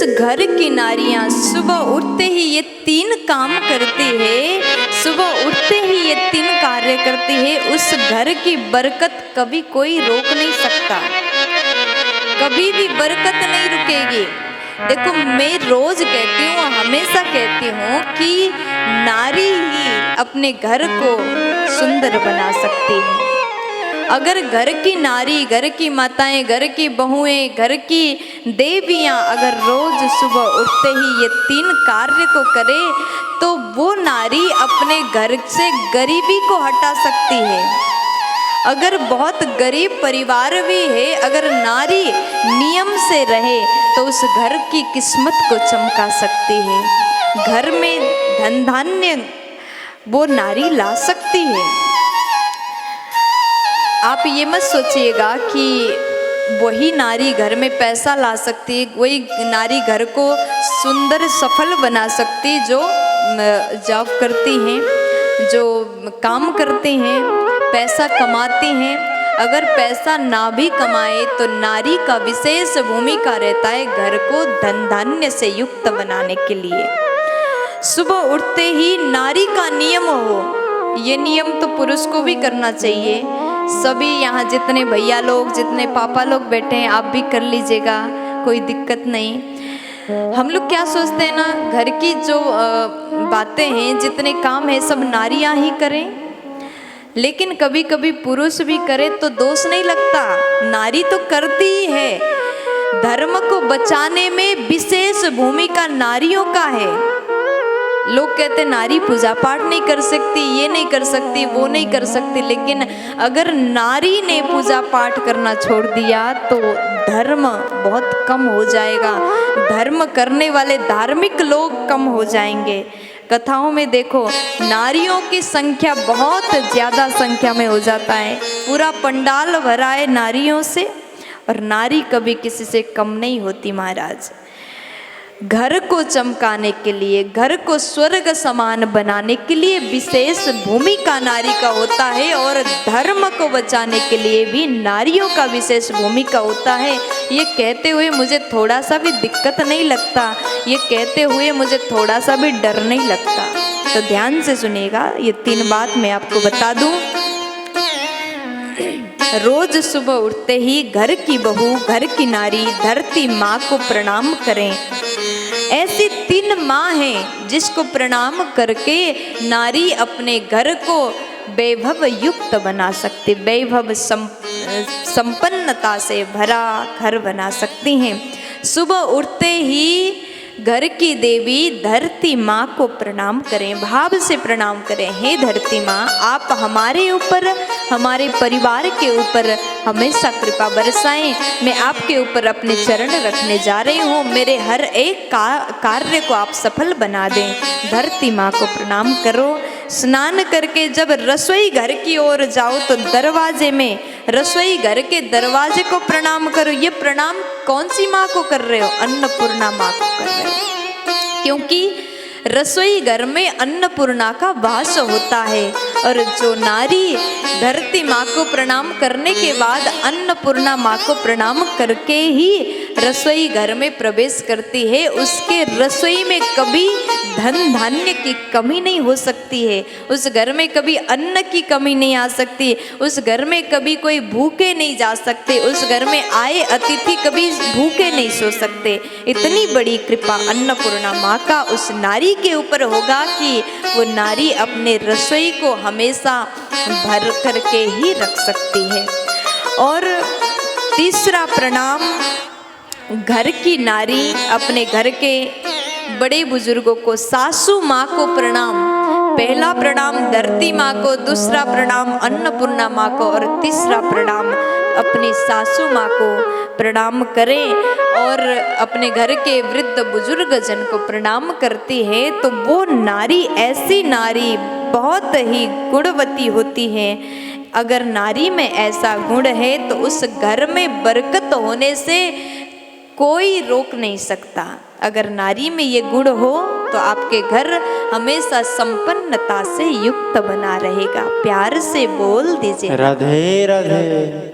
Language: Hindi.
जिस घर की नारियां सुबह उठते ही ये 3 काम करती है, सुबह उठते ही ये 3 कार्य करती है, उस घर की बरकत कभी कोई रोक नहीं सकता, कभी भी बरकत नहीं रुकेगी। देखो मैं रोज कहती हूँ, हमेशा कहती हूँ कि नारी ही अपने घर को सुंदर बना सकती है। अगर घर की नारी, घर की माताएं, घर की बहुएं, घर की देवियां अगर रोज सुबह उठते ही ये 3 कार्य को करे तो वो नारी अपने घर से गरीबी को हटा सकती है। अगर बहुत गरीब परिवार भी है, अगर नारी नियम से रहे तो उस घर की किस्मत को चमका सकती है, घर में धन धान्य वो नारी ला सकती है। आप ये मत सोचिएगा कि वही नारी घर में पैसा ला सकती है, वही नारी घर को सुंदर सफल बना सकती जो जॉब करती हैं, जो काम करती हैं, पैसा कमाती हैं। अगर पैसा ना भी कमाए तो नारी का विशेष भूमिका रहता है घर को धन धान्य से युक्त बनाने के लिए। सुबह उठते ही नारी का नियम हो, ये नियम तो पुरुष को भी करना चाहिए। सभी यहाँ जितने भैया लोग, जितने पापा लोग बैठे हैं, आप भी कर लीजिएगा, कोई दिक्कत नहीं। हम लोग क्या सोचते हैं ना, घर की जो बातें हैं, जितने काम हैं सब नारियां ही करें, लेकिन कभी कभी पुरुष भी करे तो दोष नहीं लगता, नारी तो करती ही है। धर्म को बचाने में विशेष भूमिका नारियों का है। लोग कहते नारी पूजा पाठ नहीं कर सकती, ये नहीं कर सकती, वो नहीं कर सकती, लेकिन अगर नारी ने पूजा पाठ करना छोड़ दिया तो धर्म बहुत कम हो जाएगा, धर्म करने वाले धार्मिक लोग कम हो जाएंगे। कथाओं में देखो नारियों की संख्या बहुत ज़्यादा संख्या में हो जाता है, पूरा पंडाल भरा है नारियों से, और नारी कभी किसी से कम नहीं होती महाराज। घर को चमकाने के लिए, घर को स्वर्ग समान बनाने के लिए विशेष भूमिका नारी का होता है, और धर्म को बचाने के लिए भी नारियों का विशेष भूमिका होता है। ये कहते हुए मुझे थोड़ा सा भी दिक्कत नहीं लगता, ये कहते हुए मुझे थोड़ा सा भी डर नहीं लगता। तो ध्यान से सुनिएगा, ये 3 बात मैं आपको बता दूं। रोज सुबह उठते ही घर की बहू, घर की नारी धरती माँ को प्रणाम करें। ऐसी 3 माँ हैं जिसको प्रणाम करके नारी अपने घर को वैभव युक्त बना सकती, वैभव संपन्नता से भरा घर बना सकती हैं। सुबह उठते ही घर की देवी धरती माँ को प्रणाम करें, भाव से प्रणाम करें। हे धरती माँ, आप हमारे ऊपर, हमारे परिवार के ऊपर हमेशा कृपा बरसाएं। मैं आपके ऊपर अपने चरण रखने जा रही हूँ, मेरे हर एक कार्य को आप सफल बना दें। धरती माँ को प्रणाम करो। स्नान करके जब रसोई घर की ओर जाओ तो दरवाजे में, रसोई घर के दरवाजे को प्रणाम करो। ये प्रणाम कौन सी माँ को कर रहे हो? अन्नपूर्णा माँ को कर रहे हो, क्योंकि रसोई घर में अन्नपूर्णा का वास होता है। और जो नारी धरती माँ को प्रणाम करने के बाद अन्नपूर्णा माँ को प्रणाम करके ही रसोई घर में प्रवेश करती है, उसके रसोई में कभी धन धान्य की कमी नहीं हो सकती है, उस घर में कभी अन्न की कमी नहीं आ सकती, उस घर में कभी कोई भूखे नहीं जा सकते, उस घर में आए अतिथि कभी भूखे नहीं सो सकते। इतनी बड़ी कृपा अन्नपूर्णा माँ का उस नारी के ऊपर होगा कि वो नारी अपने रसोई को हमेशा भर करके ही रख सकती है। और तीसरा प्रणाम, घर की नारी अपने घर के बड़े बुजुर्गों को, सासू माँ को प्रणाम। पहला प्रणाम धरती माँ को, दूसरा प्रणाम अन्नपूर्णा माँ को, और तीसरा प्रणाम अपनी सासू माँ को प्रणाम करें। और अपने घर के वृद्ध बुजुर्ग जन को प्रणाम करती है तो वो नारी, ऐसी नारी बहुत ही गुणवती होती है। अगर नारी में ऐसा गुण है तो उस घर में बरकत होने से कोई रोक नहीं सकता। अगर नारी में ये गुण हो तो आपके घर हमेशा संपन्नता से युक्त बना रहेगा। प्यार से बोल दीजिए राधे राधे।